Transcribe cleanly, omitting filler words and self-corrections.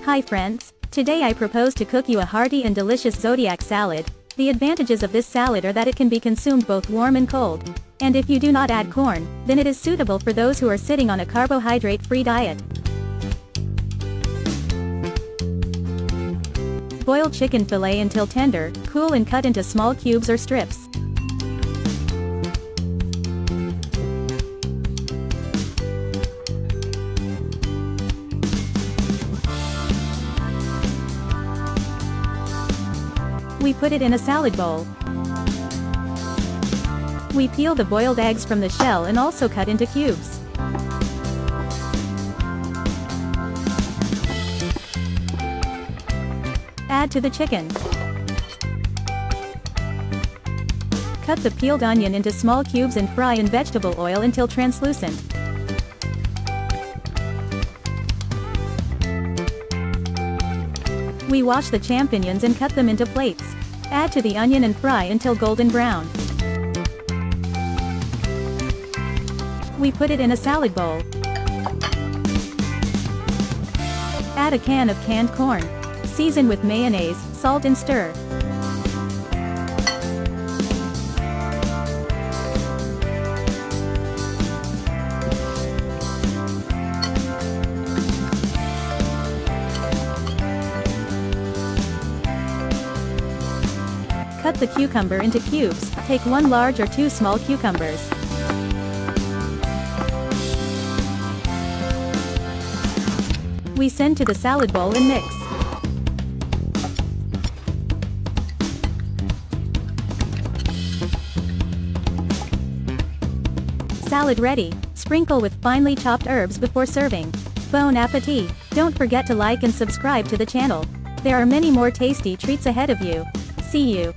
Hi friends, today I propose to cook you a hearty and delicious Zodiac salad. The advantages of this salad are that it can be consumed both warm and cold. And if you do not add corn, then it is suitable for those who are sitting on a carbohydrate-free diet. Boil chicken fillet until tender, cool and cut into small cubes or strips. We put it in a salad bowl. We peel the boiled eggs from the shell and also cut into cubes. Add to the chicken. Cut the peeled onion into small cubes and fry in vegetable oil until translucent. We wash the champignons and cut them into plates. Add to the onion and fry until golden brown. We put it in a salad bowl. Add a can of canned corn. Season with mayonnaise, salt and stir. Cut the cucumber into cubes. Take 1 large or 2 small cucumbers. We send to the salad bowl and mix. Salad ready. Sprinkle with finely chopped herbs before serving. Bon appetit! Don't forget to like and subscribe to the channel. There are many more tasty treats ahead of you. See you.